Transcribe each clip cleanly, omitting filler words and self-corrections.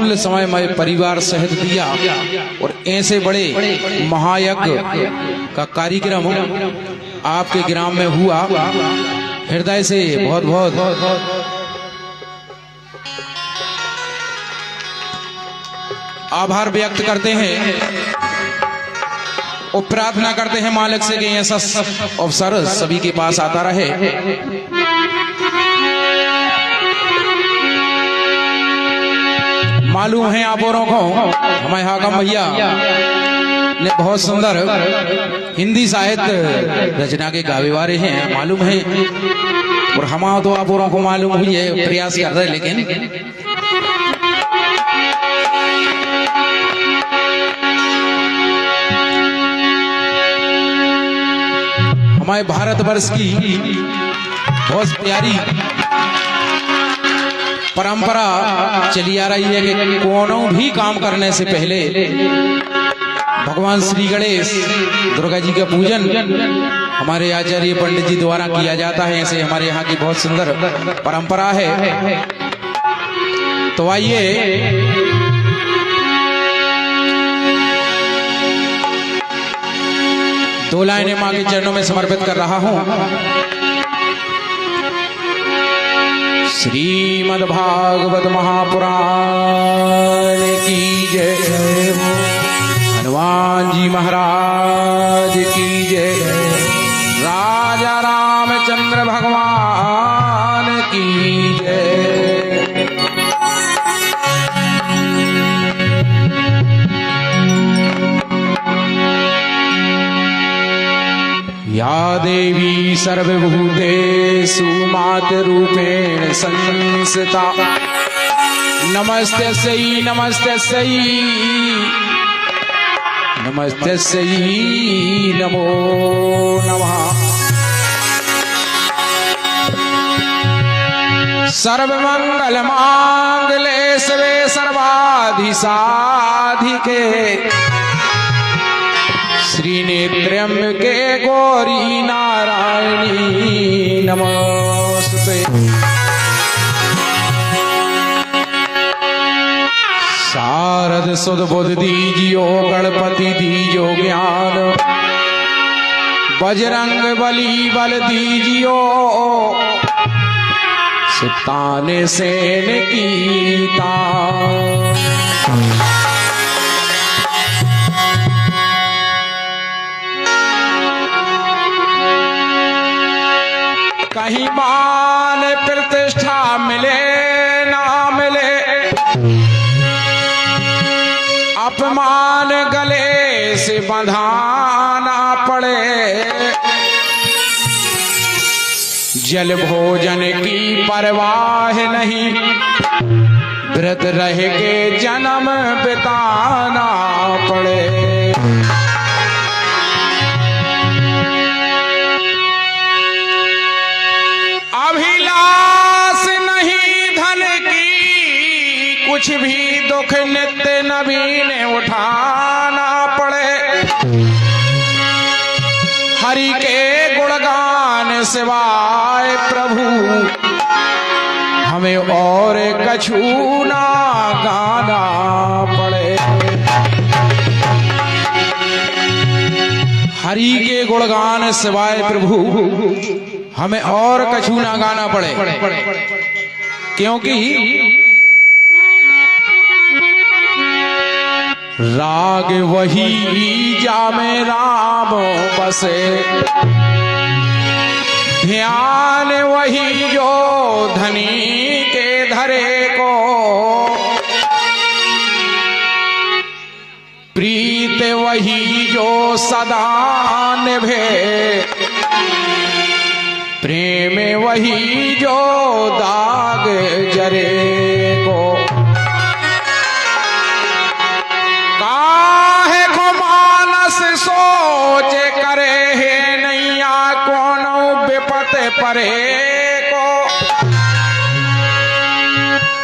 अमूल्य समय मैं परिवार सहित दिया और ऐसे बड़े महायज्ञ का कार्यक्रम आपके ग्राम में हुआ। हृदय से बहुत बहुत आभार व्यक्त करते हैं और प्रार्थना करते हैं मालिक से कि ऐसा अवसर सभी के पास आता रहे। मालूम है आप औरों को हमारे हाकम भैया ने बहुत सुंदर हिंदी साहित्य रचना के गावे वाले हैं, मालूम है। और हमारा तो आप औरों को मालूम हुई है, प्रयास कर रहे हैं। लेकिन हमारे भारतवर्ष की बहुत प्यारी परंपरा चली आ रही है कि कोनो भी काम करने से पहले भगवान श्री गणेश दुर्गा जी का पूजन हमारे आचार्य पंडित जी द्वारा किया जाता है। ऐसे हमारे यहाँ की बहुत सुंदर परंपरा है। तो आइए दो लाइनें मां के चरणों में समर्पित कर रहा हूं। श्रीमद्भागवत महापुराण की जय, हनुमान जी महाराज की जय, राजा रामचंद्र भगवान की जय। या देवी सर्वभूतेषु मातरूपेण संस्थिता, नमस्तस्यै नमस्तस्यै नमस्तस्यै नमो नमः। सर्वमंगल मांगल्ये शिवे सर्वाधि साधिके, श्रीनेत्र्यम्बके गौरी नारायणी नमोस्तुते। शारद सुध बुध दीजियो, गणपति दीजियो ज्ञान, बजरंग बली बल दीजियो, सुल्तान सेन की तान। कहीं मान प्रतिष्ठा मिले ना मिले, अपमान गले से बंधाना पड़े, जल भोजन की परवाह नहीं, व्रत रह के जन्म बिताना पड़े। अभिलाष नहीं धन की, कुछ भी दुख नित्य नवीन उठाना पड़े, हरि के गुणगान सिवाय प्रभु हमें और कछु ना गाना पड़े। हरि के गुणगान सिवाय प्रभु हमें और कछु ना गाना पड़े, क्योंकि राग वही जामे राम बसे, ध्यान वही जो धनी के धरे को, प्रीत वही जो सदा निभे, प्रेम वही जो दाग जरे को। काहे को मानस सोच करे है नैया, कोनो विपत परे को,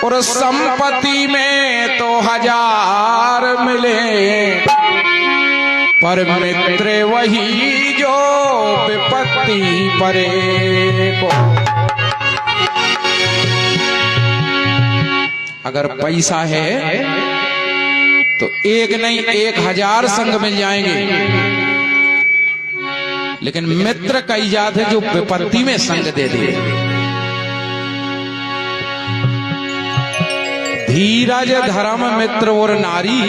और संपत्ति में तो हजार मिले, पर मित्र वही जो विपत्ति परे को। अगर पैसा है तो एक नहीं 1000 संग मिल जाएंगे, लेकिन मित्र कई जात है जो विपत्ति में संग दे दे। धीरज धर्म मित्र और नारी,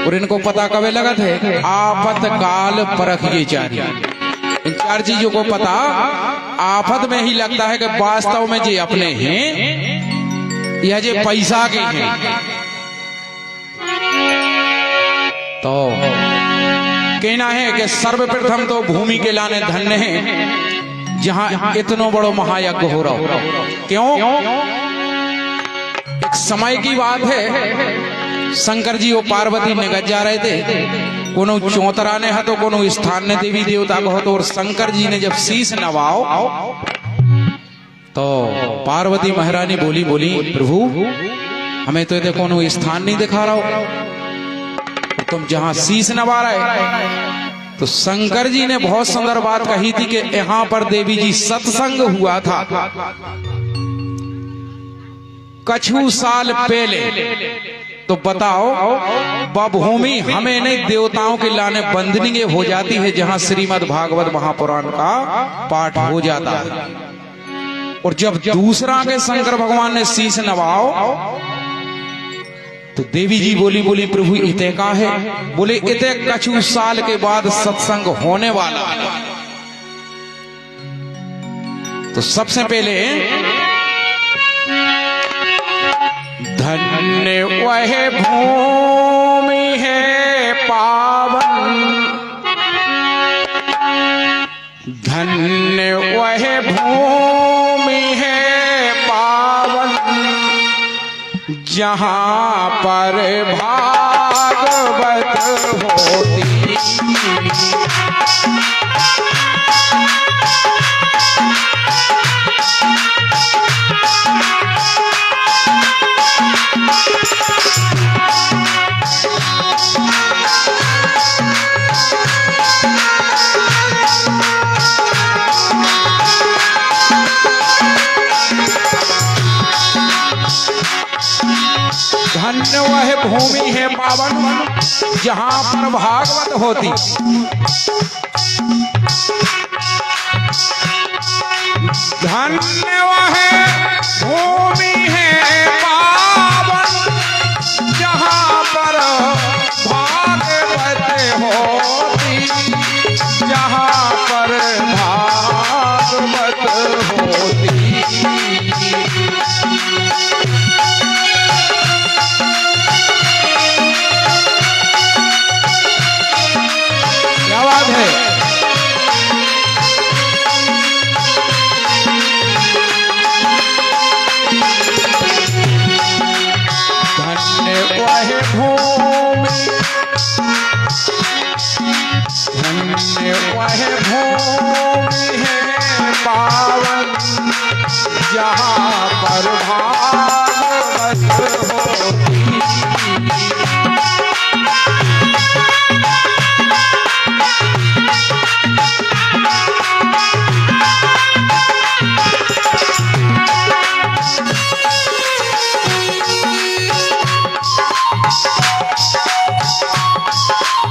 और इनको पता कब लगा थे? आफत काल परख ये चारी। इन 4 चीजों को पता आफत में ही लगता है कि वास्तव में ये अपने हैं या ये पैसा के हैं। तो कहना है कि सर्वप्रथम तो भूमि के लाने धन्य है जहां इतनो बड़ो महायज्ञ हो रहा हो। क्यों? एक समय की बात है, शंकर जी और पार्वती निगत जा रहे थे, कोनो चौतरा ने है तो कोनो स्थान ने देवी देवता को हो तो, और शंकर जी ने जब शीश नवाओ तो पार्वती महारानी बोली प्रभु हमें तो ये कोनो स्थान नहीं दिखा रहा हो, तुम जहां शीश नवा रहे। तो शंकर जी ने बहुत सुंदर बात कही थी कि यहां पर देवी जी सत्संग हुआ था कछु साल पहले। तो बताओ बभूमि हमें नहीं देवताओं के लाने बंदनीय हो जाती है जहां श्रीमद् भागवत महापुराण का पाठ हो जाता है। और जब दूसरा के शंकर भगवान ने शीश नवाओ तो देवी जी बोली प्रभु इते का है? बोले इते कछु साल के बाद सत्संग होने वाला। तो सबसे पहले धन्य वह भूमि है पावन, धन्य वह भूमि है पावन जहां पर भागवत होती। धन्य वह भूमि है पावन जहां पर भागवत होती। धन्य वह भूमि है पावन जहां पर भागवत होती, जहां पर भागवत होती। धन्य वह भूमि है पावन जहां पर भागवत होती।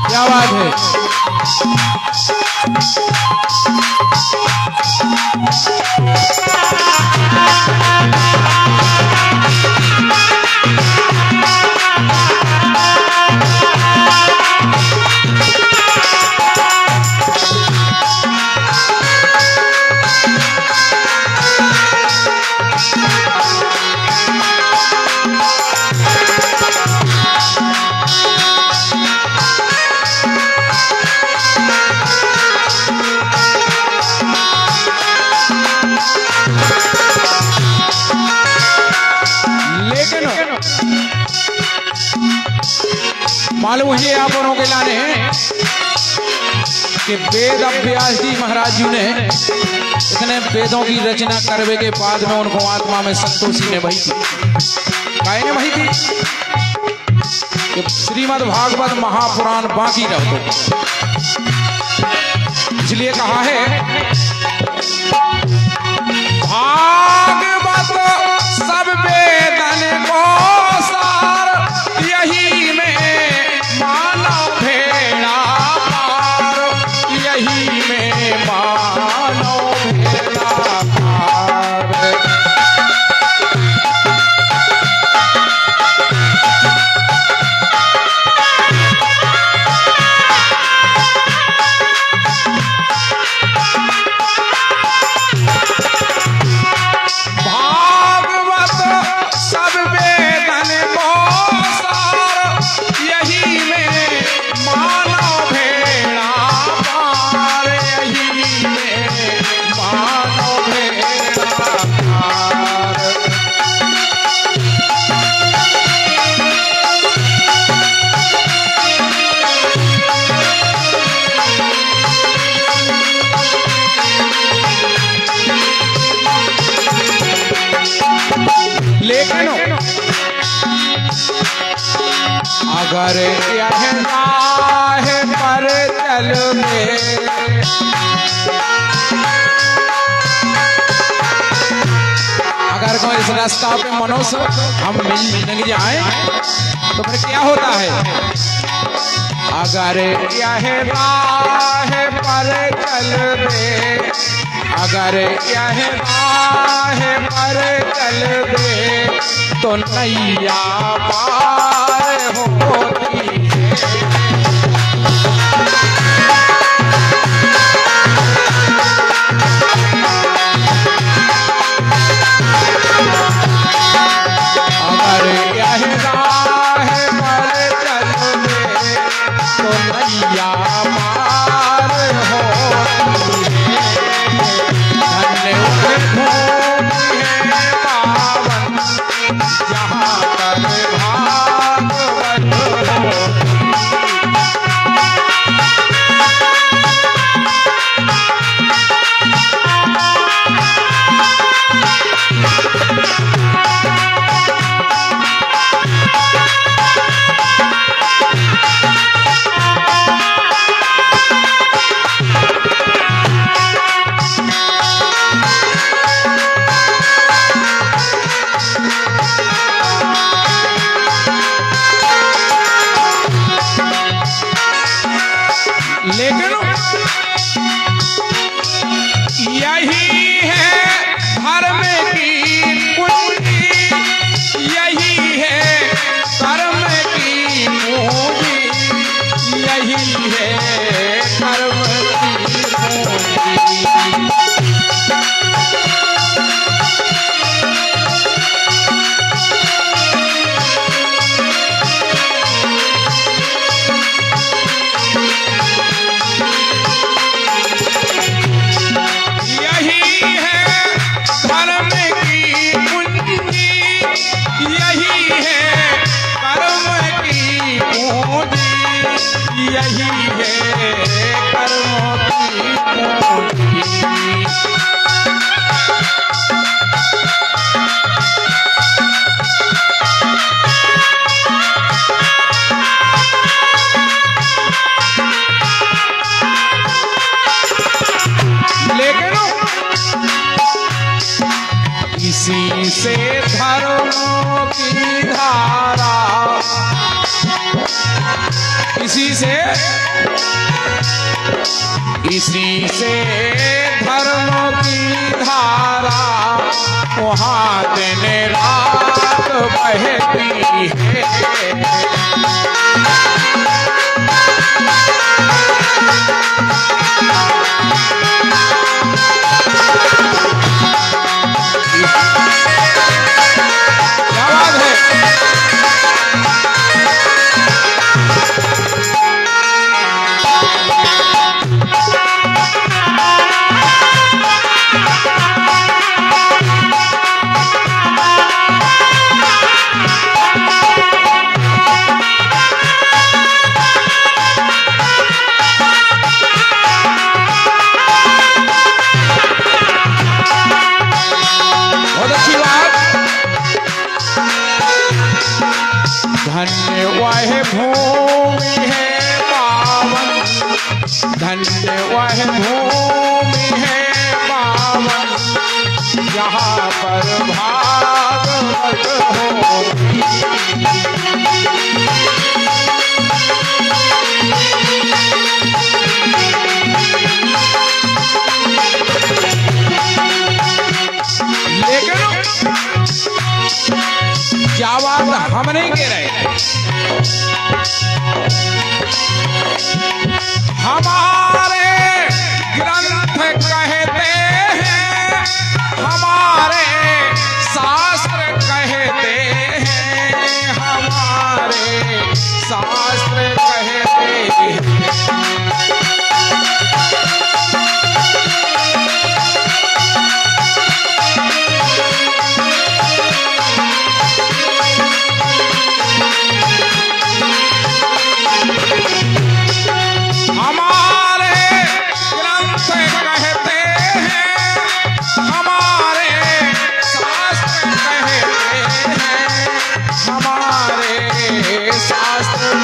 क्या बात है? मालूम है आपनों के लाने कि वेद व्यास जी महाराज जी ने इतने वेदों की रचना करने के बाद में उनको आत्मा में संतोषी ने भई थी। काहे ने भई थी? कि श्रीमद् भागवत महापुराण बाकी रहो, इसलिए कहा है भागवत सब वेदन अगर यह राह पर चल में अगर कोई इस रास्ता पे मनुष्य हम मिल जाए तो फिर क्या होता है। अगर यह राह पर चल दे अगर यह राह पर चल दे तो नैया पार होती है। अगर यह राह पर चल दे तो नैया पार होती है। धन्य भूमि है पावन जहाँ पर भागवत होती। लेकिन यही है धर्म की कुंजी यही है कर्म की पूंजी यही है कर्म की पूंजी। यही है कर्मों की पूंजी। लेकिन इसी से धर्मों की धारा इसी से धर्मों की धारा वहाँ दिन रात बहती है। क्या बात है। धन्य वह भूमि है पावन धन्य वह भूमि है पावन जहाँ पर भागवत होती। लेकिन क्या बात हम नहीं कह रहे हमारे ग्रंथ कहते हैं हमारे शास्त्र कहते हैं हमारे शास्त्र कहते हैं। शास्त्र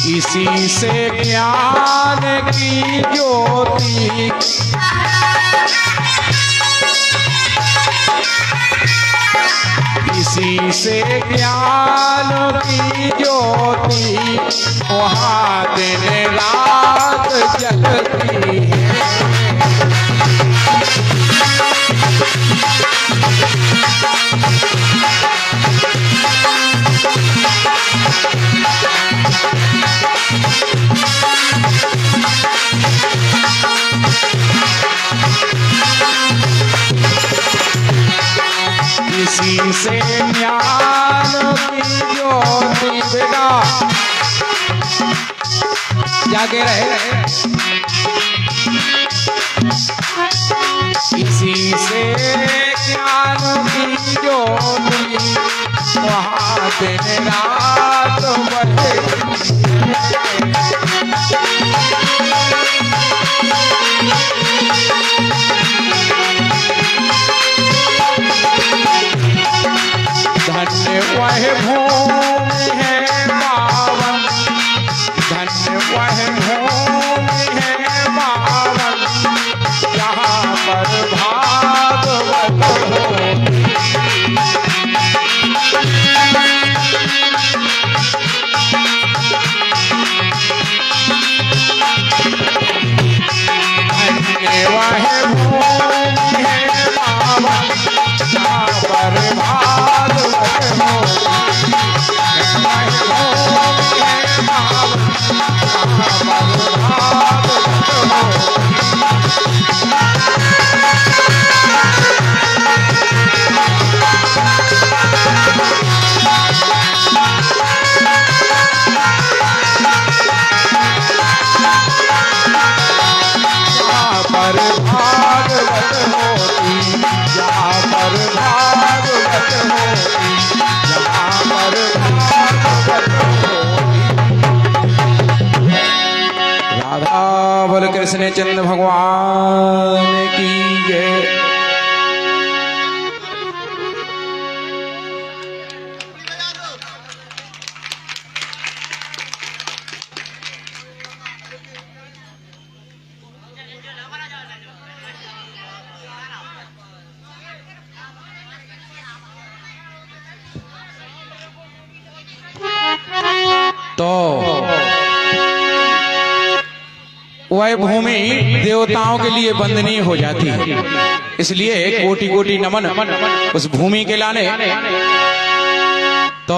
इसी से ज्ञान की ज्योति इसी से ज्ञान की ज्योति वहाँ दिन रात जलती है। इसी से ज्ञान की ज्योति बेटा जागे रहे। इसी से ज्ञान की ज्योति वहाँ दिन रात बढ़े। धन्य वह भूमि है पावन, धन्य वह भूमि है पावन, जहाँ पर भागवत होती। धन्य वह भूमि है पावन, जहाँ पर भागवत कृष्ण चंद्र भगवान की जय। तो वह भूमि देवताओं के लिए वंदनीय हो जाती है, इसलिए कोटि कोटि नमन उस भूमि के लाने। तो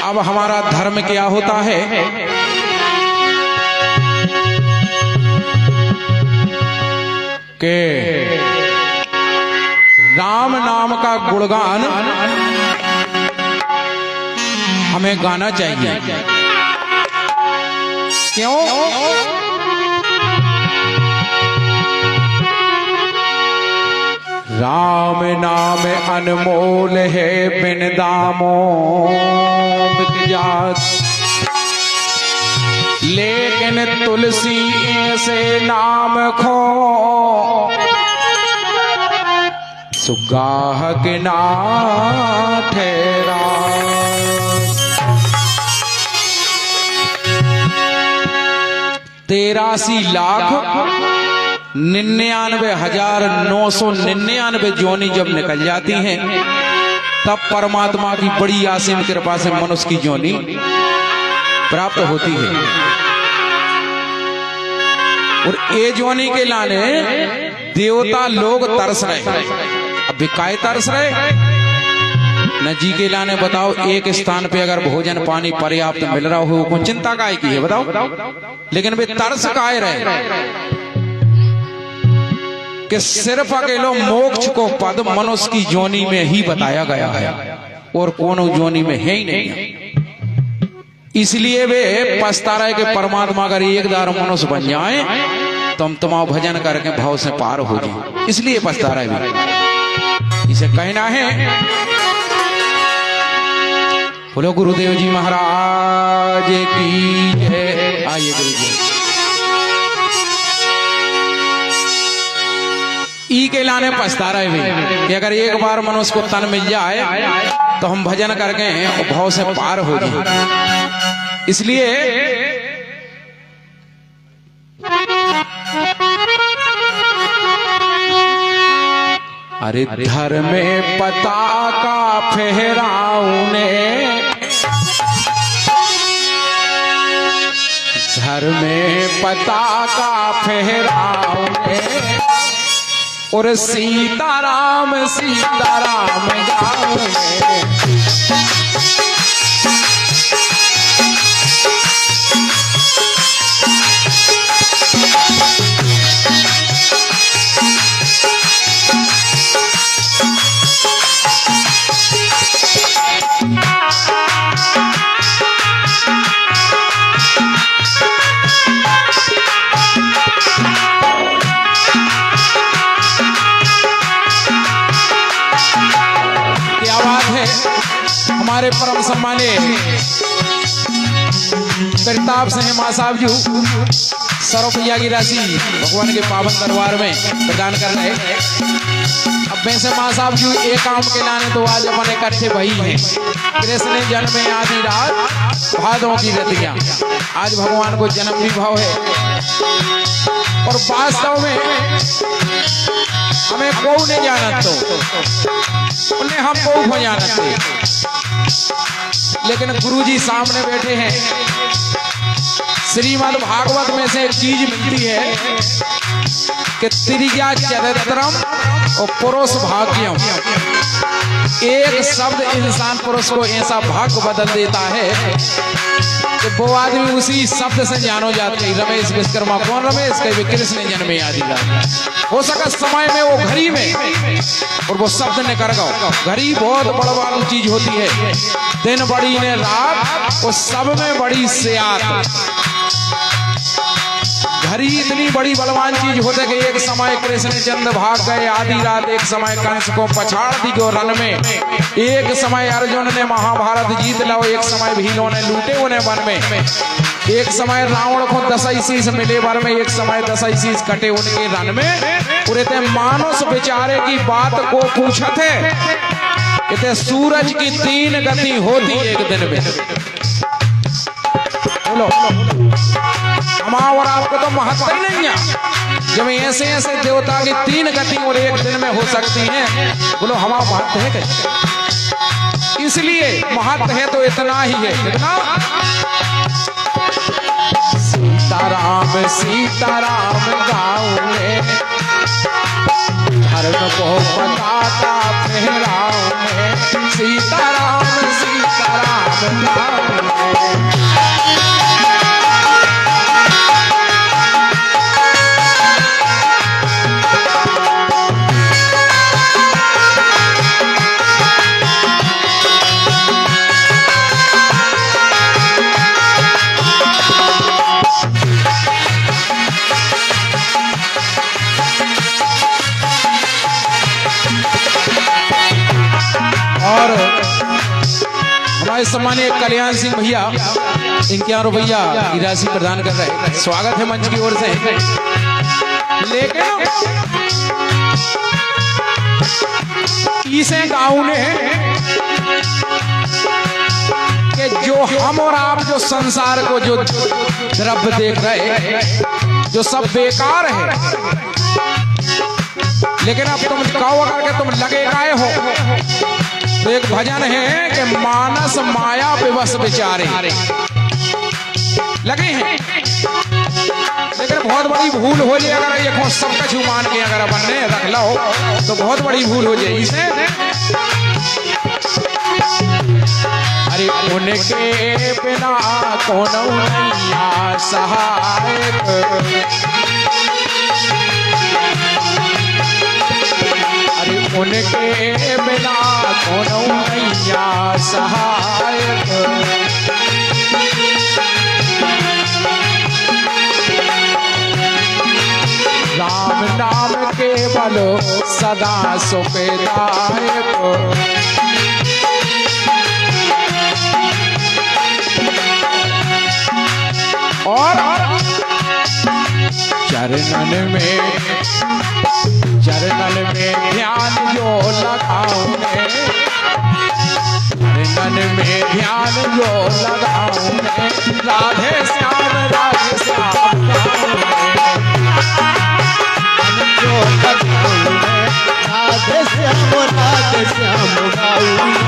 अब हमारा धर्म क्या होता है? कि राम नाम का गुणगान हमें गाना चाहिए। क्यों? राम नाम अनमोल है, बिन दामो बिक जात, लेकिन तुलसी ऐसे नाम खो, सुगाहक ना ठहरा। 83,99,999 जोनी जब निकल जाती हैं, तब परमात्मा की बड़ी असीम कृपा से मनुष्य की जोनी प्राप्त होती है। और ये जोनी के लाने देवता लोग तरस रहे। अब काय तरस रहे न जी के लाने? बताओ, एक स्थान पे अगर भोजन पानी पर्याप्त मिल रहा हो, कौन चिंता काय की है? बताओ। लेकिन वे तरस काय रहे कि सिर्फ अकेलो मोक्ष को पद मनुष्य की जोनी में ही बताया गया है, और कोनो जोनी में है ही नहीं। इसलिए वे पछता रहे कि परमात्मा अगर एक दार मनुष्य बन जाए तो हम तुम्हारा भजन करके भाव से पार हो जाए, इसलिए पछता रहे वे। इसे कहना है। बोलो गुरुदेव जी महाराज की जय। आइए गुरु जी। ई के लाने पछता रहे वे कि अगर एक बार मनुष्य को तन मिल जाए तो हम भजन करके भाव से पार हो जाए, इसलिए अरे धर में पताका फहराऊं ने, धर में पताका फहराऊं ने, और सीताराम सीताराम गाऊं ने। हमारे परम सम्मानित प्रताप सिंह मां साहब जी 100 रुपया की राशि भगवान के पावन दरबार में प्रदान कर रहे हैं। अब वैसे मां साहब जी एक काम के लाने तो आज अपने इकट्ठे वही हैं। कृष्ण जन्म आदि रात भादों की रतियां, आज भगवान को जन्म भी भाव है। और वास्तव में हमें को नहीं जानत तो उन्हें हम को जानत थे, लेकिन गुरुजी सामने बैठे हैं। श्रीमद् भागवत में से एक चीज मिलती है कि त्रिज्या चरित्रम और पुरुष भाग्यम। एक शब्द इंसान पुरुष को ऐसा भाग्य बदल देता है कि वो आदमी उसी शब्द से जानो जाते हैं। रमेश विश्वकर्मा कौन रमेश, कहीं कृष्ण जन्मे आदि हो सका समय में वो घड़ी में, और वो शब्द ने कर गो। घड़ी बहुत बड़वान चीज होती है, दिन बड़ी ने रात, वो सब में बड़ी सियात। घड़ी इतनी बड़ी बलवान चीज होते कि एक समय कृष्ण चंद्र भाग गए आधी रात, एक समय कंस को पछाड़ दी गो रन में, एक समय अर्जुन ने महाभारत जीत लो, एक समय भीलों ने लूटे उन्हें वन में, एक समय रावण को 10 शीश मिले वर में, एक समय 10 शीश कटे उनके रन में। पूरे ते मानुष बेचारे की बात को पूछते कि सूरज की 3 गति होती एक दिन में। बोलो हमारा और आपको तो महत्व ही नहीं है जब ऐसे ऐसे देवता की 3 गति और एक दिन में हो सकती हैं। बोलो हमारा महत्व है क्या? इसलिए महत्व है तो इतना ही है, कितना? सीताराम सीताराम गाऊं ने, धर्म को पताका फहराऊं ने, सीताराम सीताराम गाऊं ने। और हमारे सम्मानित कल्याण सिंह भैया 51 रुपया की राशि प्रदान कर रहे हैं, स्वागत है मंच की ओर से। लेकिन इसे गाँव ने कि जो हम और आप जो संसार को जो द्रव्य देख रहे हैं जो सब बेकार है, लेकिन अब तुम कहो करके तुम लगे गाए हो। तो एक भजन है कि मानस माया विवश बेचारे लगे हैं, लेकिन बहुत बड़ी भूल हो जाए अगर ये सब कुछ मान के अगर अपन ने रख लो तो बहुत बड़ी भूल हो जाए। इसे अरे उनके बिना कौन नैया सहायक, अरे उनके बिना कौन नैया सहायक। मंगल सदा सुखदायक। और चरणन में ध्यान जो लगाऊंगे, चरणन में ध्यान जो लगाऊंगे, राधे श्याम गाऊंगे, जो लगाऊंगे, राधे श्याम गाऊंगे।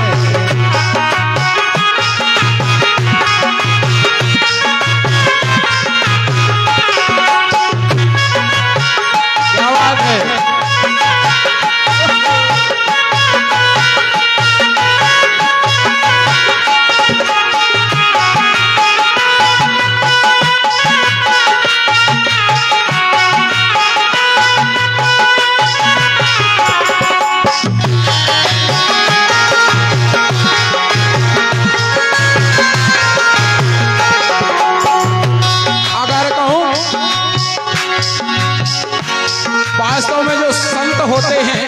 वास्तव में जो संत होते हैं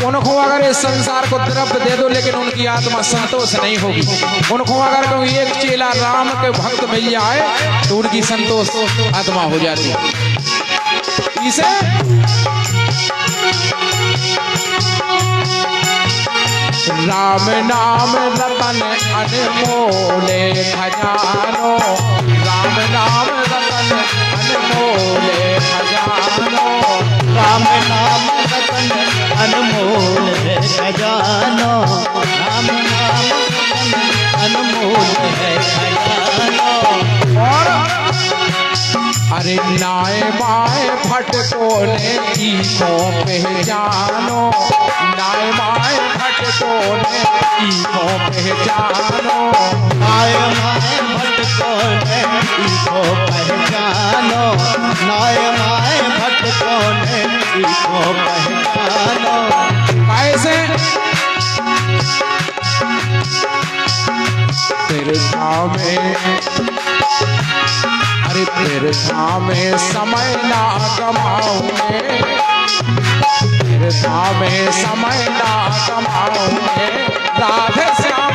उनको अगर इस संसार को द्रव्य दे दो लेकिन उनकी आत्मा संतोष नहीं होगी। उनको अगर कोई एक चेला राम के भक्त मिल जाए तो उनकी संतोष आत्मा हो जाती है। इसे राम नाम रतन अनमोले खजानो, राम नाम रतन अनमोले खजानो, राम नाम रतन अनमोल है खजानो, राम नाम रतन अनमोल है खजानो। और अरे नाय बाय फटको ने ईको पहचानो, नाय बाय फटको ने ईको पहचानो, नाय माय भटको ने ईको पहचानो, नाय माय भटको ने ईको पहचानो। कैसे तिरछा में, अरे तिरछा में समय ना गमाऊंगे, तिरछा में समय ना गमाऊंगे, राधे श्याम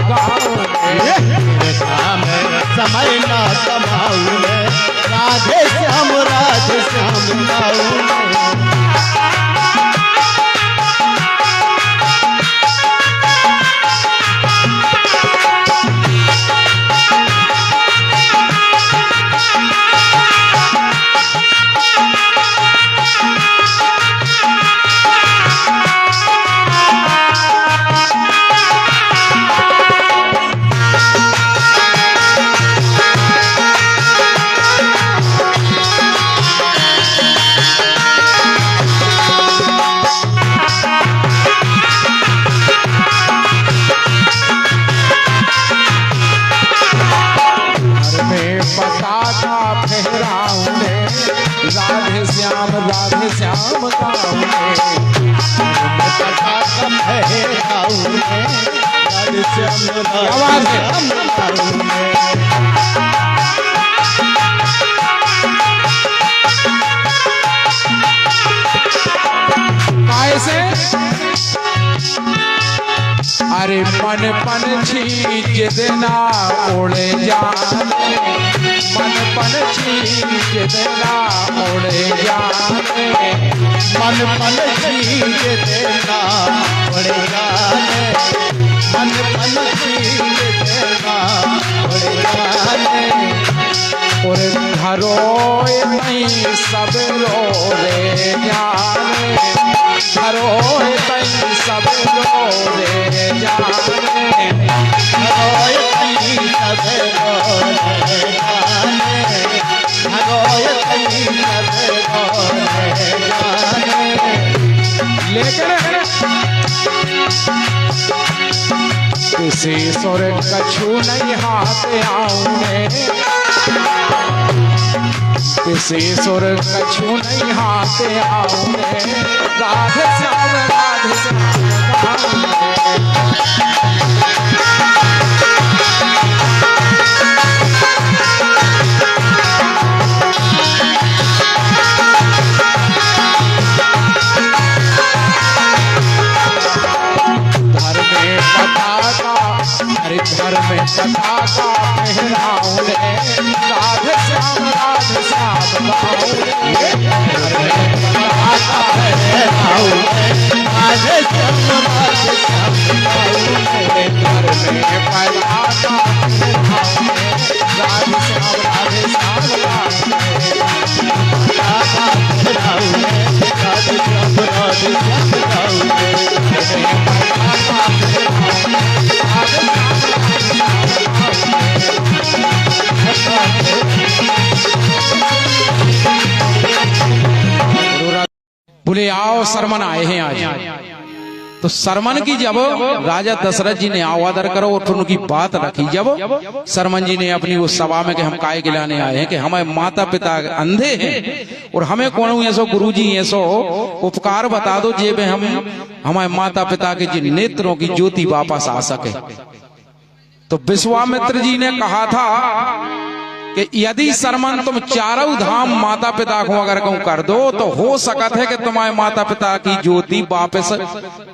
गाऊंगे, तिरछा में समय ना गमाऊंगे, राधे श्याम गाऊंगे। राधे श्याम गाऊंगे, राधे श्याम गाऊंगे। कैसे अरे मन पंछी जितना उड़े जाने, मन पंछी जितना उड़े जाने, मन पंछी जितना उड़े जाने, मन पंछी जितना उड़े जाने। और घरों नहीं सब रे जाने, घरों नहीं सब रे जाने, घरों नहीं सब रे जाने, घरों नहीं सब रे जाने। लेकिन किसी सुर कछु नहीं हाथ आऊंगे, किसी सुर कछु नहीं हाथ आऊंगे, राधे श्याम गाऊंगे। अरे घर में कथा का ठहराऊं रे, राधे श्याम गाऊं रे। घर में कथा का राधे श्याम गाऊं रे। घर में कथा का ठहराऊं रे, राधे श्याम गाऊं बोले आओ शर्मन आए हैं आज। तो शर्मन की जब राजा दशरथ जी ने आवादर करो और फिर उनकी बात रखी, जब शर्मन जी ने अपनी उस सभा में कि हम काय गिलाने आए हैं कि हमारे माता पिता अंधे हैं और हमें कौन ऐसो गुरु जी ऐसो उपकार बता दो जे में हम हमारे माता पिता के जिन नेत्रों की ज्योति वापस आ सके। तो विश्वामित्र जी ने कहा था कि यदि शर्मन तुम चारों धाम माता पिता को अगर कहूं कर दो तो हो सकत है कि तुम्हारे माता पिता की ज्योति वापस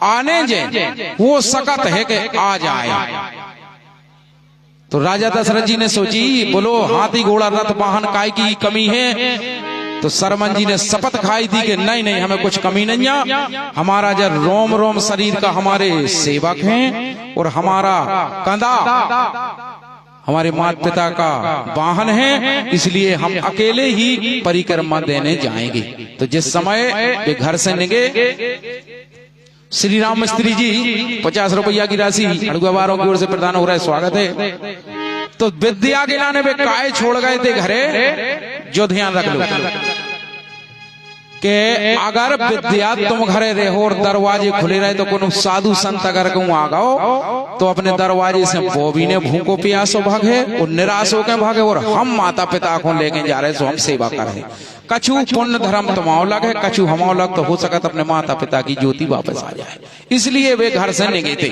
आने जाए, हो सकत है कि आ जाए। तो राजा दशरथ जी ने सोची, बोलो हाथी घोड़ा रथ वाहन काय की कमी है? तो शर्मन जी ने शपथ खाई थी कि नहीं नहीं हमें कुछ कमी नहीं है, हमारा जब रोम रोम शरीर का हमारे सेवक हैं और हमारा कंधा हमारे माता पिता का वाहन है, इसलिए हम अकेले ही परिक्रमा देने जाएंगे। तो जिस समय वे घर से निकले, श्री राम मिस्त्री जी 50 रुपया की राशि अड़ुआवारों की ओर से प्रदान हो रहा है, स्वागत है। तो विद्या गिलाने वे काय छोड़ गए थे घरे, जो ध्यान रख लो कि अगर विद्या तुम घरे रहो और दरवाजे खुले रहे तो कोनो साधु संत अगर कहूं आ गओ तो अपने दरवाजे से वो भी ने भूखो प्यासो भागे और निराश होकर भागे, और हम माता पिता को लेके जा रहे सो हम सेवा कर रहे। कछु पुण्य धर्म तुम्हारा लग है, कछु हमारा लग, तो हो सकता अपने माता पिता की ज्योति वापस आ जाए, इसलिए वे घर से निकले थे।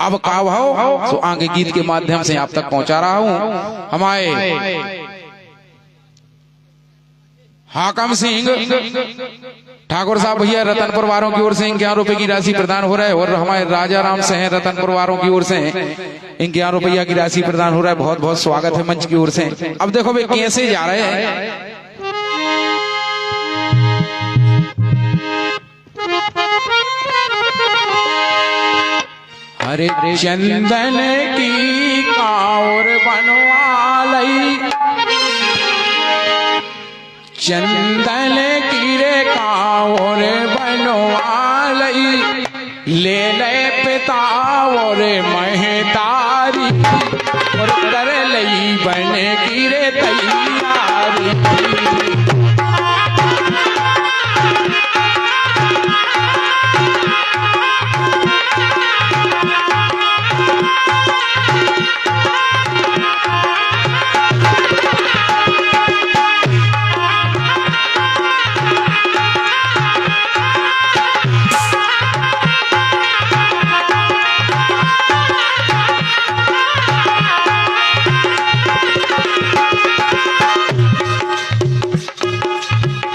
अब का भाव तो आगे गीत के माध्यम से आप तक पहुंचा रहा हूं। हमारे हाकम सिंह ठाकुर साहब भैया रतनपुर वालों की ओर से 11 रुपए की राशि प्रदान हो रहा है, और हमारे राजा राम से हैं रतनपुर वालों की ओर से 11 रुपया की राशि प्रदान हो रहा है। बहुत बहुत स्वागत है मंच की ओर से। अब देखो वे कैसे जा रहे हैं। हरे चंदन की कांवर बनवालई, चंदन की रे कांवर बनवालई, ले ले पिता और महतारी, और कर लई बन की रे तैयारी।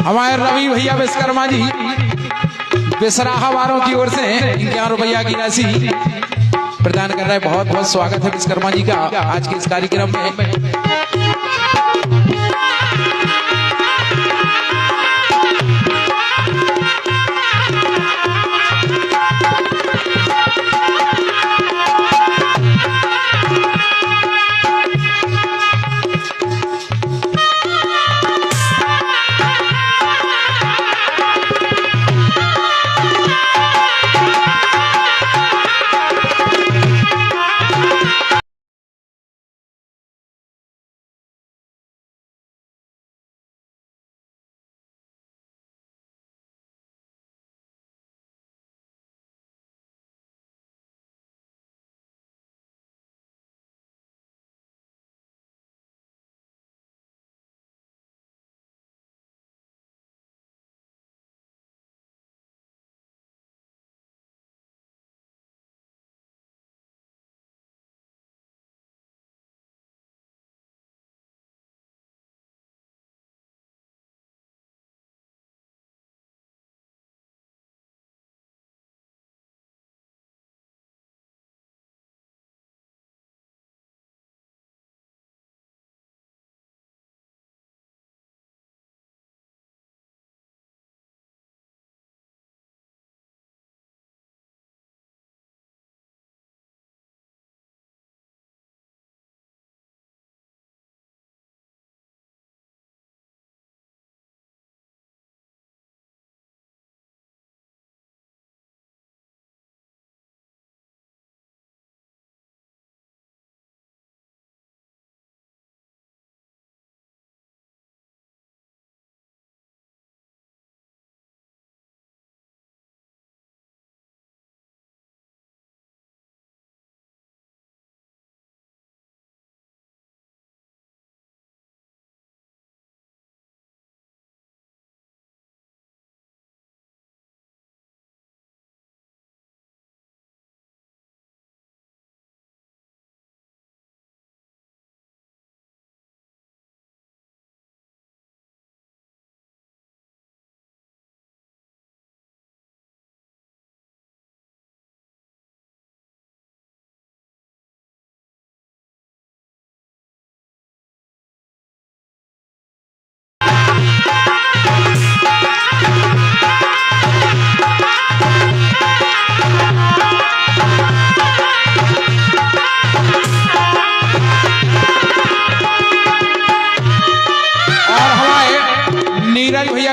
हमारे रवि भैया विश्वकर्मा जी बिसराहा वालों की ओर से 11 रुपया की राशि प्रदान कर रहे हैं। बहुत बहुत स्वागत है विश्वकर्मा जी का आज के इस कार्यक्रम में।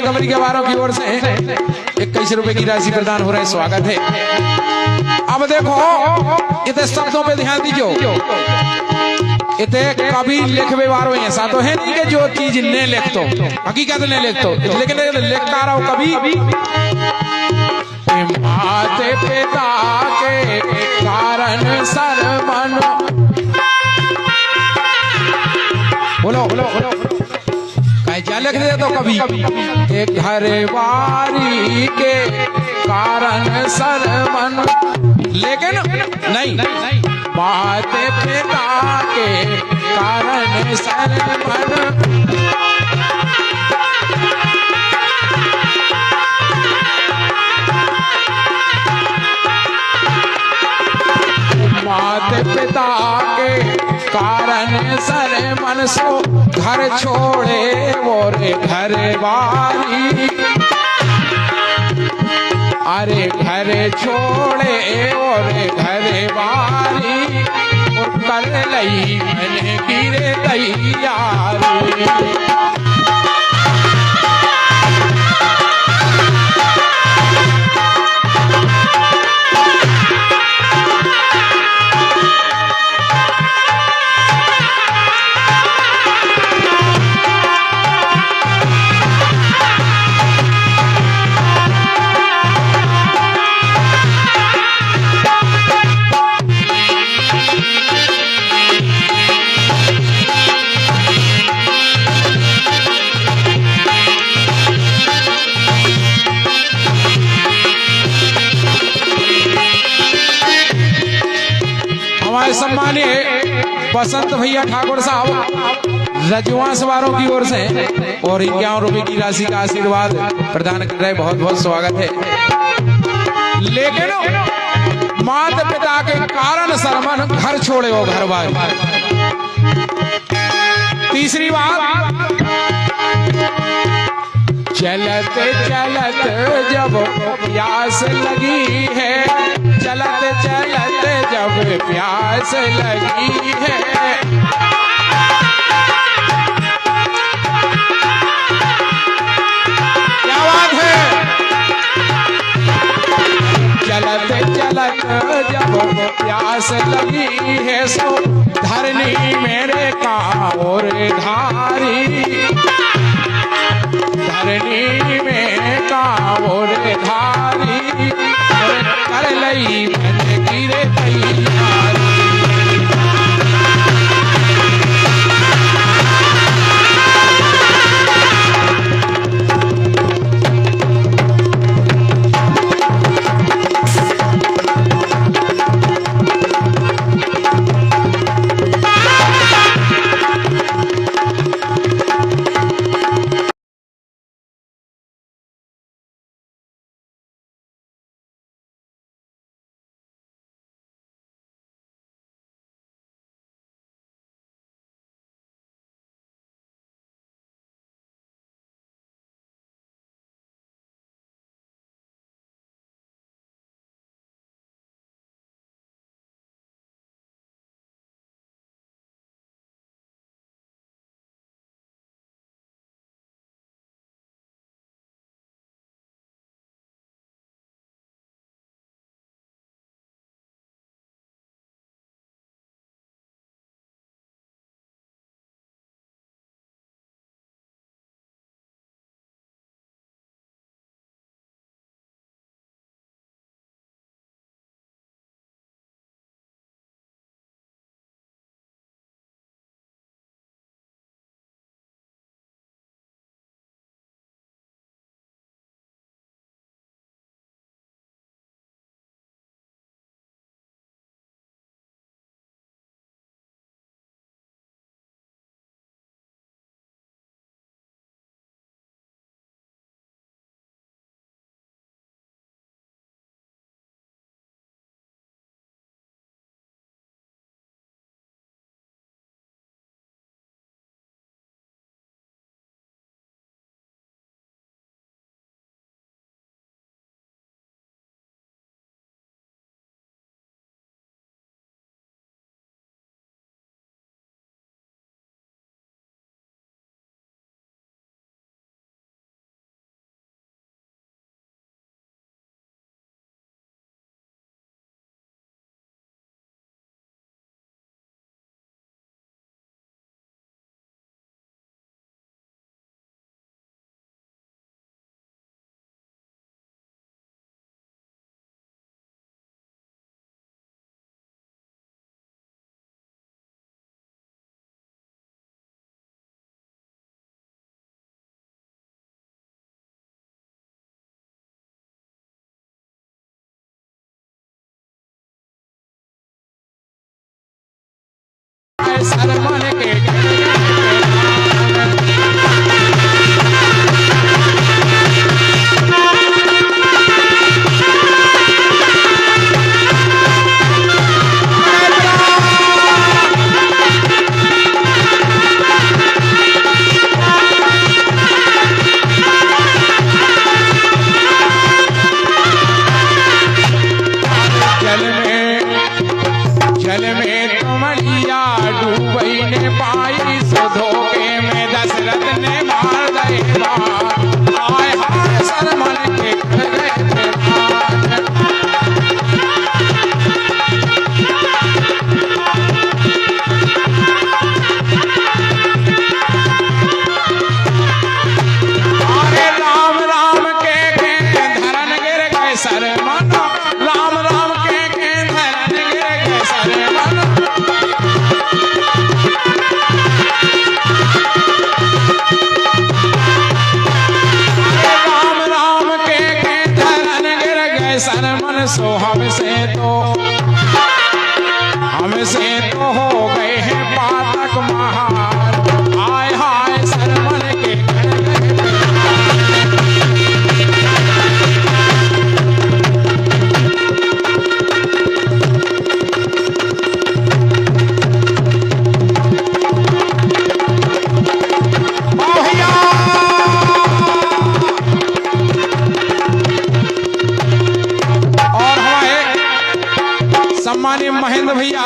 कमरी के वारों की ओर से 21 रुपए की राशि प्रदान हो रहा है, स्वागत है। अब देखो इतने शब्दों पे ध्यान दीजिए, इतने कभी लिखवे वारो ऐसा तो है नहीं कि जो चीज ने लिख तो हकीकत ने लिख तो, लेकिन लिखता रहो कभी माते पिता के कारण सरमन। बोलो बोलो बोलो क्या लिख दे तो कभी एक घर बारी के कारण सरमन, लेकिन नहीं माते पिता के कारण सरमन। माते पिता के कारण सर मन सो घर छोड़े वो रे घर बारी, अरे घर छोड़े वो रे घर बारी, कर लई मैंने गिरे तैयारी। हमारे सम्मानीय बसंत भैया ठाकुर साहब रजवांस वालों की ओर से और 51 रुपए की राशि का आशीर्वाद प्रदान कर रहे, बहुत बहुत स्वागत है। लेकिन माता पिता के कारण सरमन घर छोड़े हो घर बार। तीसरी बात, चलत चलत जब प्यास लगी है, चलत चलत जब प्यास लगी है, क्या बात है। चलत चलत जब प्यास लगी है, सो धरनी मेरे कांवर धारी, धरनी में कांवर धारी, कर लई मैंने गिरे तैयारी। हाय सरमन के जल में तुमड़िया डूबई ने पाई सो धोखे में दशरथ ने मार दे बाण हाय हाय सरमन के कर गए प्राण अरे राम राम के धरन गिर गए सरमन राम राम के धरन गिर गए सरमन राम राम के धरन गिर गए सरमन सो हमसे तो हो गए हैं पातक महार हाय हाय सरमन के कर गए सम्मानीय महेंद्र भैया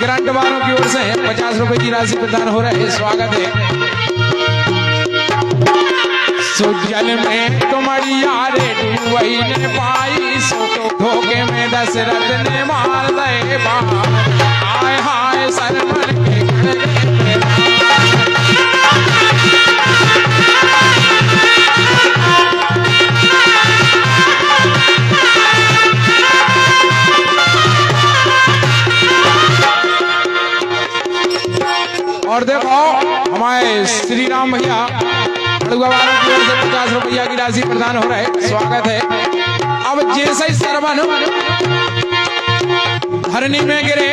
ग्रांट वालों की ओर से 50 रुपए की राशि प्रदान हो रहा है, स्वागत है। सुजल में तुमड़िया रे डूबई ने पाई सो धोखे में दशरथ ने मार दे बाण हाय हाय सरमन के कर गए और देखो हमारे श्री राम भैया बड़ुआ वालों की ओर से 50 रुपया की राशि प्रदान हो रहा है, स्वागत है। अब जैसे ही सरवन धरनी में गिरे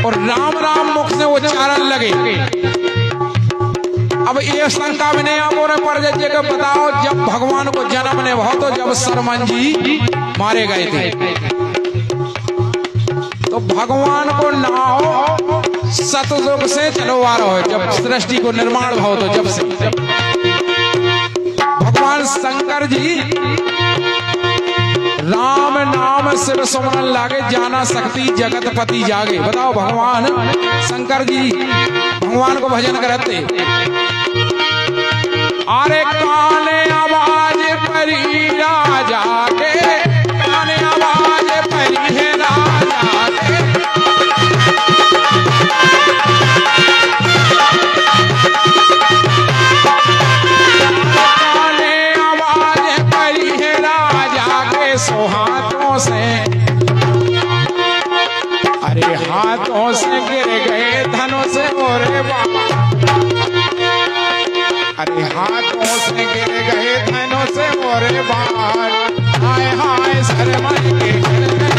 और राम राम मुख से उच्चारण लगे, अब ये शंका में नहीं आप पर जगह बताओ जब भगवान को जन्म ने बहुत तो जब सरमन जी मारे गए थे तो भगवान को नाव सतयुग से चलवा रहा है, जब सृष्टि को निर्माण भाव तो जब से भगवान शंकर जी राम नाम शिव सुमरन लागे जाना शक्ति जगतपति जागे। बताओ भगवान शंकर जी भगवान को भजन करते अरे काने आवाज परी राजा के काने आवाज परी है राजा के सो हाथों से अरे हाथों से गिर गए धनों से मोरे बाबा अरे हाथों से गिर गए धनों से मोरे बाण हाय हाय सरमन के गिर गए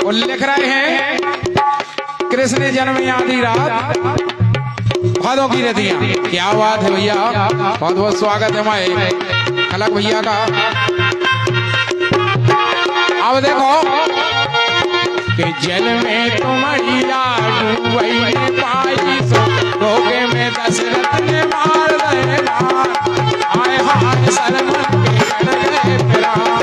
और लिख रहे हैं कृष्ण जन्म आधी रात भादों की रतियां। क्या बात है भैया, बहुत बहुत स्वागत है हमारे खलक भैया का। अब देखो कि जल में तुम्हारी डूबई पाई सो धोखे में दशरथ ने मार देना। आए हाय सरमन के कट गए प्राण।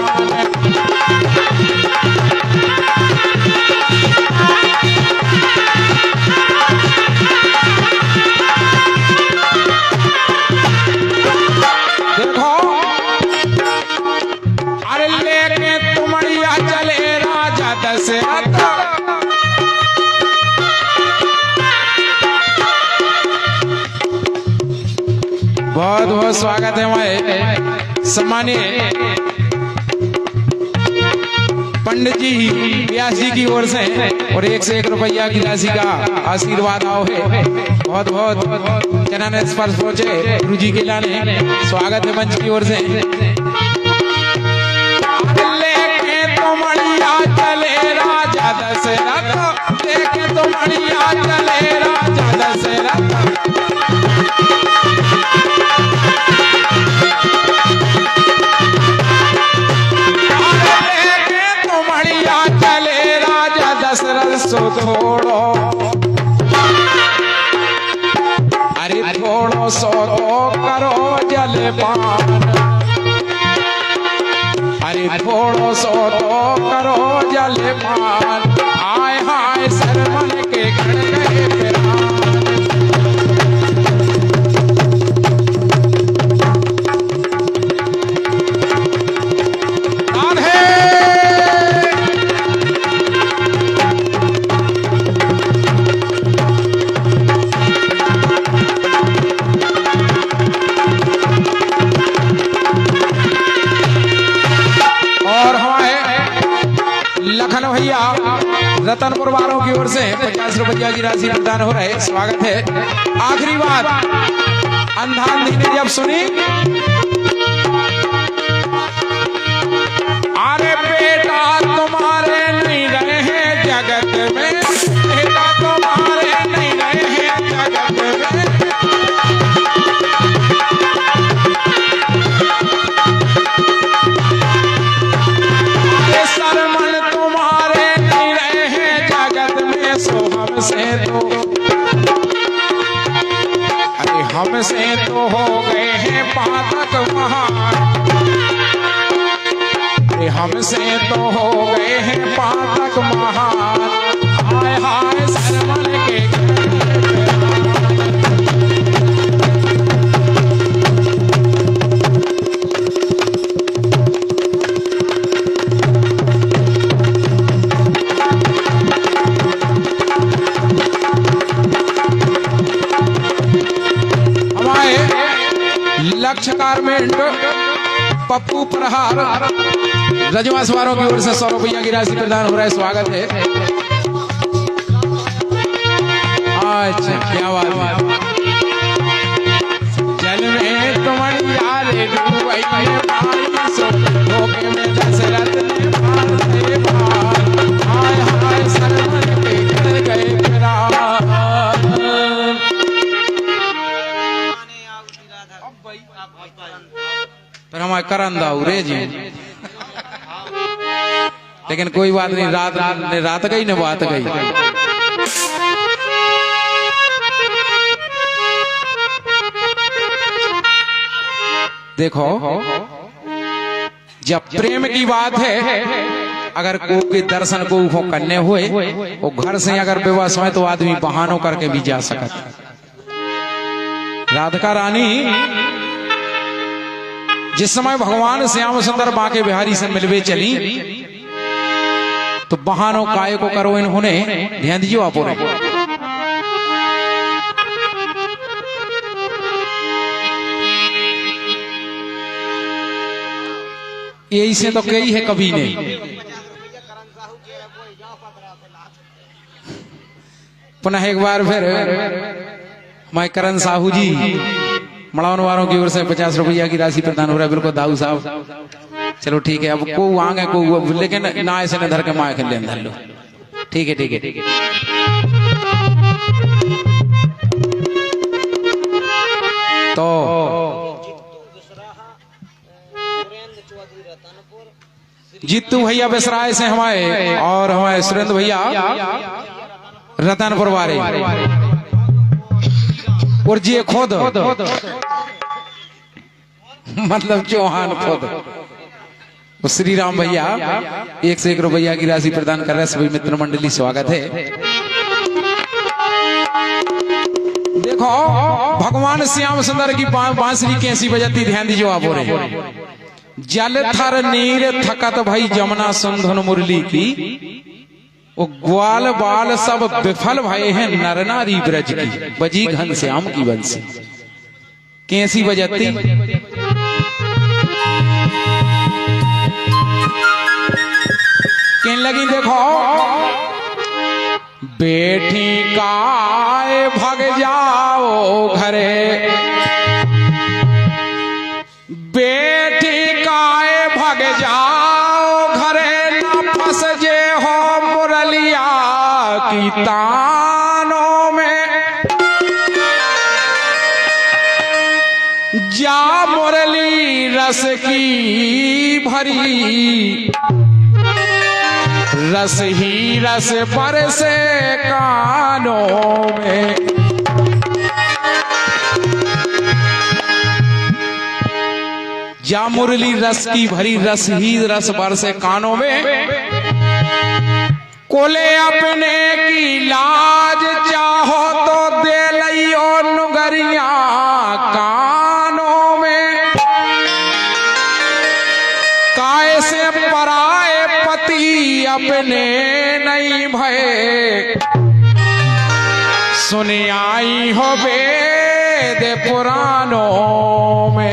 देखो अरे लेके तुम्हारिया चले राजा दशरथ। बहुत बहुत स्वागत है हमारे सम्मानीय पंडित जी व्यास जी की ओर से और 1 से 1 रुपया की राशि का आशीर्वाद आओ है। बहुत बहुत चरण स्पर्श पहुंचे गुरु जी के लाने स्वागत है मंच की ओर से। लेके तुम्हारिया चले राजा दशरथ, लेके तुम्हारिया चले राजा दशरथ। सो थोड़ो अरे थोड़ो सो तो करो जलपान। अरे थोड़ो सो तो करो जलपान। आय हाय सरमन के कट गए प्राण। भैया रतनपुर वालों की ओर से 50 रुपया की राशि प्रदान हो रहे, स्वागत है। आखिरी बात अंधांधी ने जब सुनी, अरे बेटा तुम्हारे नहीं रहे जगत में, बेटा तुम्हारे नहीं रहे जगत में। हमसे तो हो गए हैं पातक महान। अरे हमसे तो हो गए हैं पातक महान। हाय हाय सरमन के लक्ष्य गारमेंट पप्पू प्रहार रजवास वालों की ओर से 100 रुपया की राशि प्रदान हो रहा है, स्वागत है। अच्छा क्या बात है। जल में तुम्हारी यारे डूबई पाई सो धोखे में दशरथ ने मार दे भार। हाय हाय सरमन के कट गए प्राण। पर हमारे करन दाऊ रे जी, लेकिन कोई बात नहीं, रात गई न बात गई। देखो जब प्रेम की बात है, अगर कोई के दर्शन को करने हुए वो घर से अगर विवश है तो आदमी बहानों करके भी जा सकता। राधिका रानी जिस समय भगवान श्याम सुंदर बांके बिहारी से मिलवे चली तो बहानों काय को करो इन्होंने, ध्यान दीजिए आप। यही से तो कही है कभी नहीं। पुनः एक बार फिर मैं करण साहू जी मड़ावन वालों की ओर से 50 रुपया की राशि प्रदान हो रहा है। बिल्कुल दाऊ साहब, चलो ठीक है। अब को आगे को लेकिन ना ऐसे न धर के माँ के ले धर लो। ठीक है ठीक है ठीक है। तो जीतू भैया बेसराय से हमारे, और हमारे सुरेंद्र भैया रतनपुर वाले, और जी खुद मतलब चौहान खुद श्री राम भैया 1 से 1 रुपया की राशि प्रदान कर रहे हैं। सभी मित्र मंडली स्वागत है। देखो भगवान श्याम सुंदर की बांसुरी कैसी बजाती, ध्यान दीजिए आप। हो रहे जल थर नीर थकत भई जमुना सुंधन मुरली की, वो ग्वाल बाल सब विफल भये हैं नर नारी ब्रज की, बजी घन श्याम की बंसी। कैसी बजाती, किन लगी देखो। बेटी काय भग जाओ घरे, बेटी काय भग जाओ घरे, न फंस जे हो मुरलिया की तानों में। जा मुरली रस की भरी, रस ही रस बरसे कानों में। जा मुरली रस की भरी, रस ही रस बरसे कानों में। कोले अपने की लाज चाहो तो दे लियो नुगरिया कानों में। काय से पराए पति अपने नहीं भय, सुन आई हो वेद पुराणों में।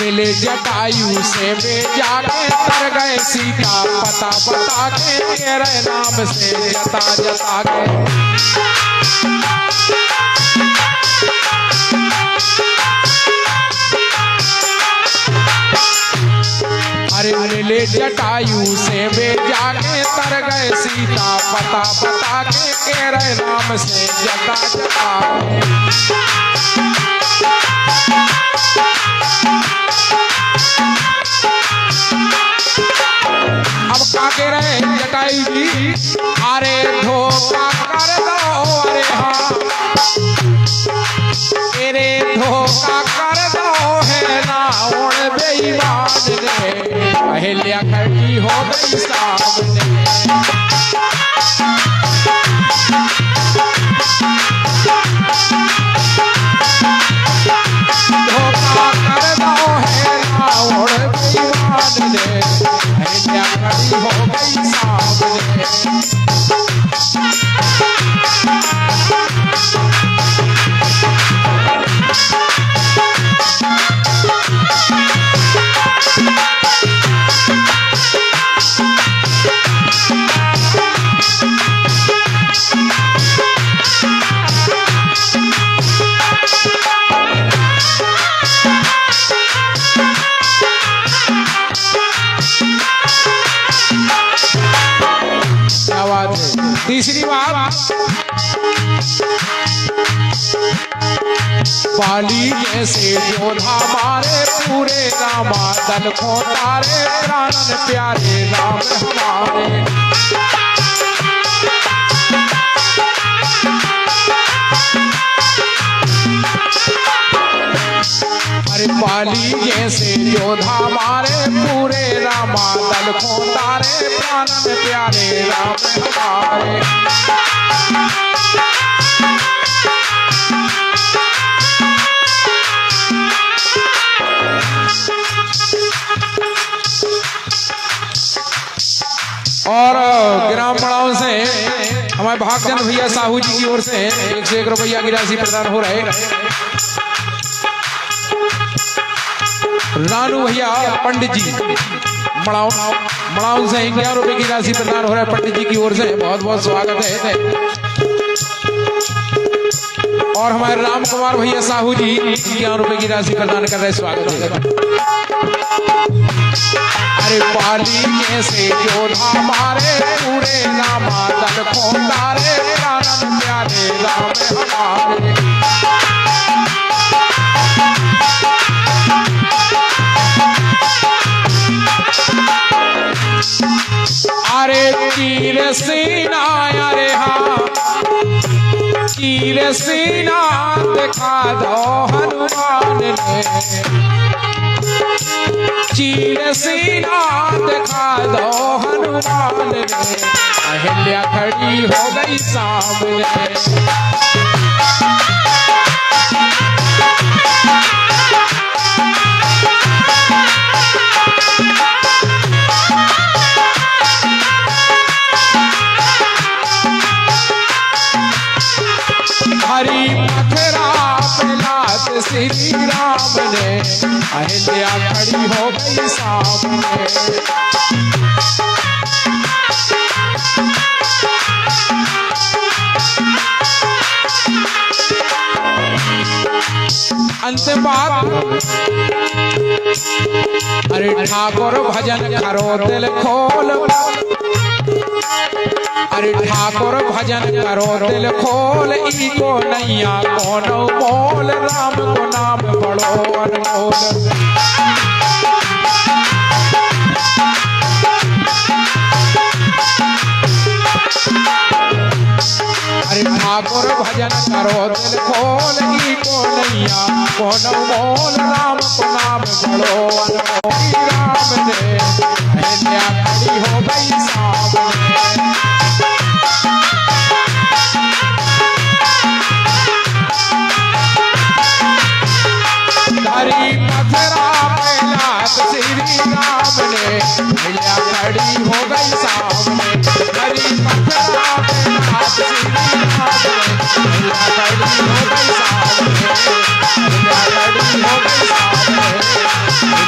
मिले जटायु से वे जाके तर गए सीता पता बता के तेरे नाम से जता जता के। अरे मिले जटायु से वे जाके तर गए सीता पता बता के तेरे नाम से जता जता के। अब काके रहे जटायु जी, अरे धोखा कर दो, अरे हाँ तेरे धोखा कर दो है रावण बेईमान ने, अहिल्या खड़ी हो गई सामने। धोखा कर दो है रावण बेईमान ने, अहिल्या खड़ी हो गई सामने। तीसरी बात, पाली जैसे योद्धा मारे पूरे रामा दल को तारे, प्राणन प्यारे राम हमारे। अरे पाली जैसे योद्धा मारे पूरे रामा दल को तारे, प्राणन प्यारे राम हमारे। और ग्रामीणों से हमारे भागचंद भैया साहू जी की ओर से 101 रुपया की राशि प्रदान हो रहे। रानू भैया पंडित जी मड़ाउन से 11 रुपए की राशि प्रदान हो रहा है पंडित जी की ओर से, बहुत बहुत स्वागत है। और हमारे राम कुमार भैया साहू जी 11 रुपए की राशि प्रदान कर रहे, स्वागत है। अरे पाली कैसे योद्धा मारे पूरे रामा दल को तारे, प्राणन प्यारे राम हमारे। अरे तीर सीना, अरे हाँ तीर सीना दिखा दो हनुमान ने, चीर सीना दिखा दो हनुमान ने, अहिल्या खड़ी हो गई सामने। हरी मथुरा पे लात श्री राम ने, अहिल्या खड़ी हो गई सामने। अंतिम बात, अरे ठाकुर भजन करो दिल खोल, अरे ठाकुर भजन करो दिल खोल, इको नैया कोनो मोल, राम को नाम बड़ो अनमोल। अरे ठाकुर भजन करो दिल खोल, इको नैया कोनो मोल, राम को नाम बड़ो अनमोल। राम ने अहिल्या खड़ी हो गई सामने। हरी मथुरा पे लात श्री राम ने, अहिल्या खड़ी हो गई सामने। हरी मथुरा पे लात श्री राम ने, अहिल्या खड़ी हो गई सामने। अहिल्या खड़ी हो गई सामने।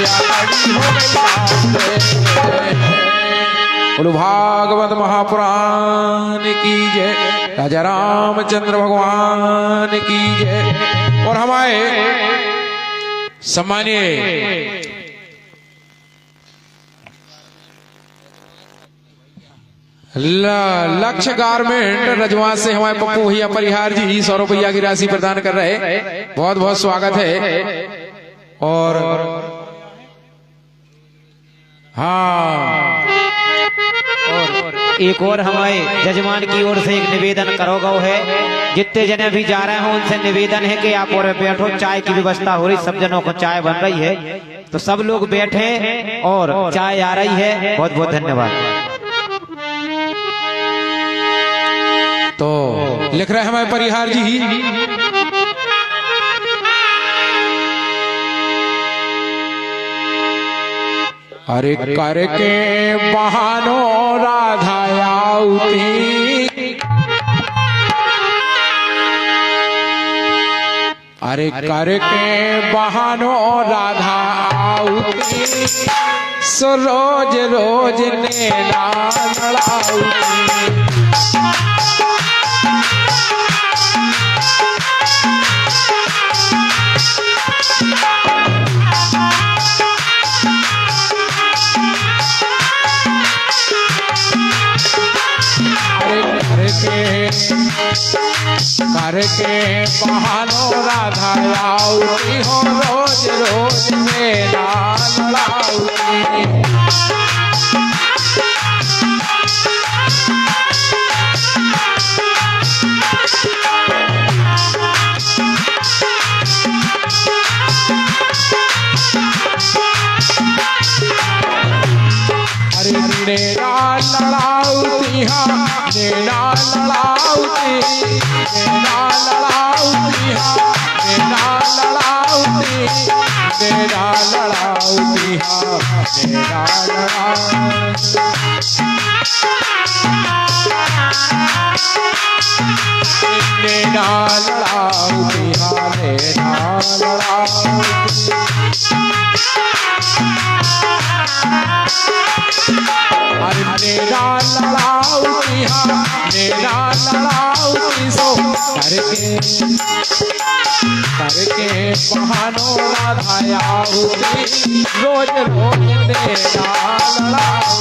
कन्या बड़ी हो गई राम रे। बोलो भागवत महापुराण की जय, राजा रामचंद्र भगवान की जय। और हमारे सम्मानीय लक्ष्य गारमेंट रजवा से हमारे पप्पू भैया परिहार जी 100 रुपया की राशि प्रदान कर रहे, बहुत बहुत स्वागत है। और हाँ, एक और हमारे जजमान की ओर से एक निवेदन करो गो है, जितने जने भी जा रहे हो उनसे निवेदन है कि आप और बैठो, चाय की व्यवस्था हो रही, सब जनों को चाय बन रही है, तो सब लोग बैठे और चाय आ रही है। बहुत बहुत धन्यवाद। तो लिख रहे हैं हमारे परिहार जी, अरे करके बहानों राधा आउती, अरे करके बहानों राधा आउती, सो रोज रोज नैना लड़ाउती। करके बहानों राधा आउती हो, रोज रोज मेरा लड़ाउती। अरे मेरा लड़ाउती हाँ, मेरा लड़ाउती, मेरा लड़ाउती हाँ, मेरा लड़ाउती, मेरा लड़ाउती हाँ, मेरा लड़ाउती। मेरा लड़ाउती हाँ, मेरा लड़ाउती। अरे मेरा लड़ाउती हाँ, मेरा लड़ाउती, सो करके बहानों राधा आउती, रोज रोज मेरा लड़ाउती।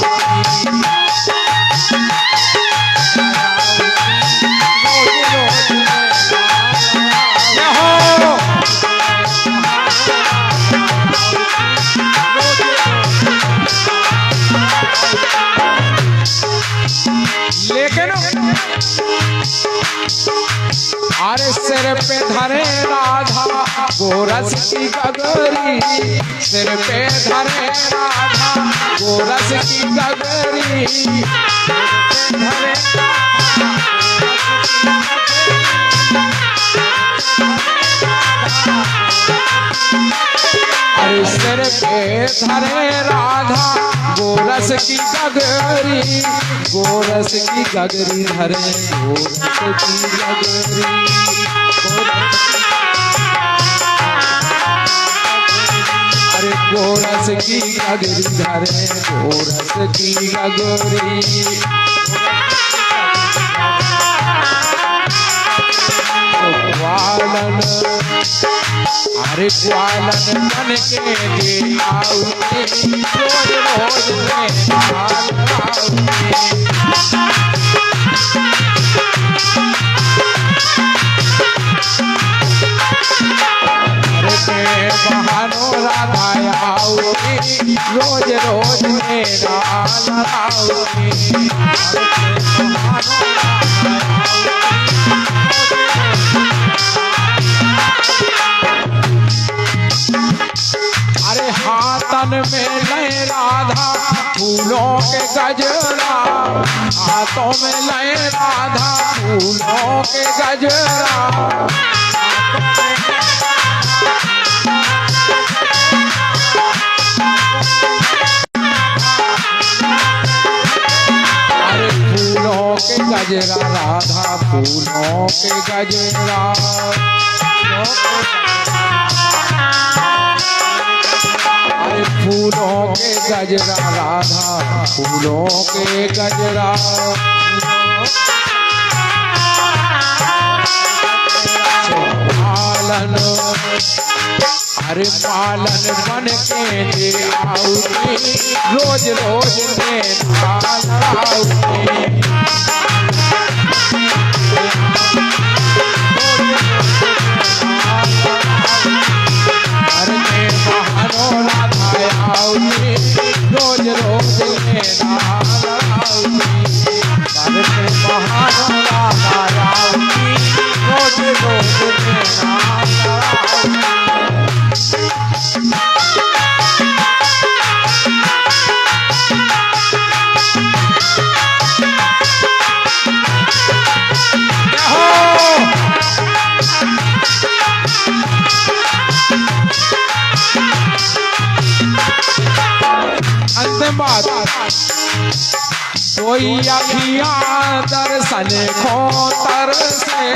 लेकिन अरे सिर पे धरे राधा गोरस की गगरी, सिर पे धरे राधा गोरस की गगरी, धरे अरे सिर पे धरे राधा गोरस की गगरी, गोरस की गगरी धरे, गोरस की गगरी, अरे गोरस की गगरी धरे, गोरस की गगरी। ग्वालन अरे ग्वालन बन के दे आउते, रोज रोज में आउते। अरे बहानों राधा आउती, रोज रोज मेरा आउती। अरे हाथन में ले राधा फूलों के गजरा, हाथों में ले राधा फूलों के गजरा, अरे फूलों के गजरा राधा फूलों के गजरा, अरे फूलों के गजरा राधा फूलों के गजरा पालन अरे पालन बन के दे आऊंगी रोज रोज में आऊंगी रोज रोज मेरा रोज रोज अंतिम बात कोई अखियां दर्शन खो तरसे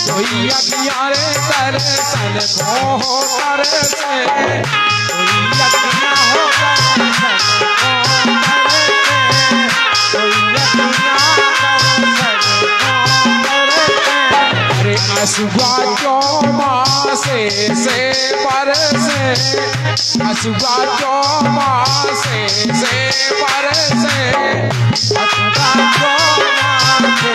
कोई अखियां रे दर्शन खो तरसे कोई अखियां हो दर्शन खो तरसे कोई अखियां दर्शन खो तरसे अरे असुआ चौमासे से बरसे असुआ चौमासे से बरसे असुआ चौमासे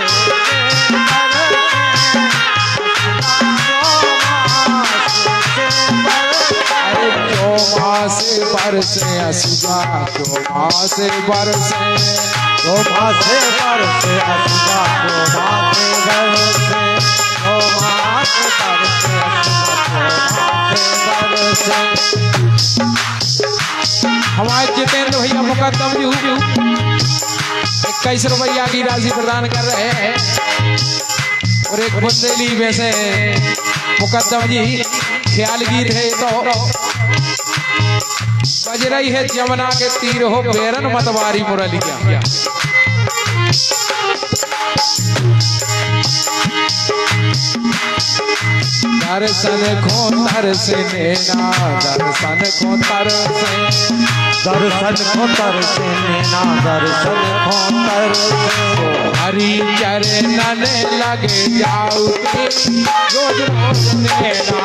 अरे चौमासे बरसे असुआ चौमासे बरसे चौमासे बरसे असुआ चौमासे बरसे चौमासे बरसे असुआ चौमासे हमारे जितेंद्र भैया मुकद्दम जी 21 रुपया की राशि प्रदान कर रहे हैं और एक बुंदेली वैसे मुकद्दम जी ख्याल गीत है तो बज रही है जमुना के तीर हो बेरन मतवारी मुरलिया दर्शन खो तरसे नैना दर्शन खो तरसे दर्शन को तरसे नैना दर्शन को तरसे हरि चरणन लगे जाऊंगी रोज रोज नैना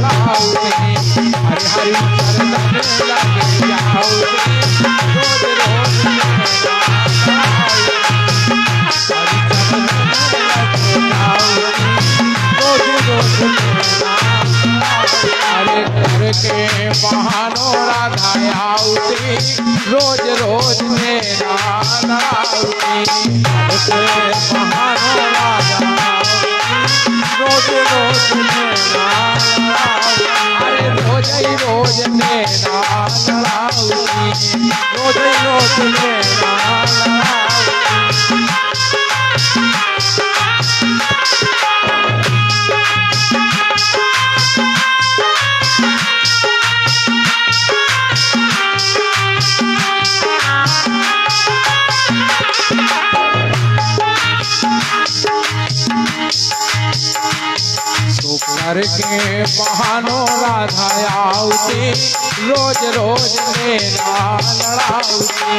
लड़ाऊंगी हरि हरि चरणन लगे जाऊंगी रोज रोज नैना लड़ाऊंगी हरि चरणन लगे जाऊंगी रोज रोज अरे करके बहानो राधा आऊती रोज रोज मेरा आऊती बहानो राधा रोज रोज मेरा अरे रोज ही रोज मेरा आऊती रोज ही रोज मेरा करके बहानो राधा आऊती रोज रोज मेरा लड़ाऊती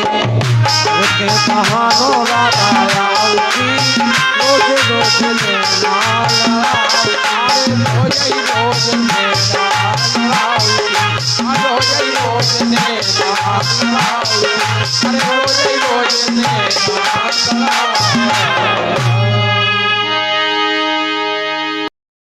करके बहानो राधा आऊती रोज रोज मेरा लड़ाऊती रोज ही रोज मेरा लड़ाऊती रोज ही रोज मेरा लड़ाऊती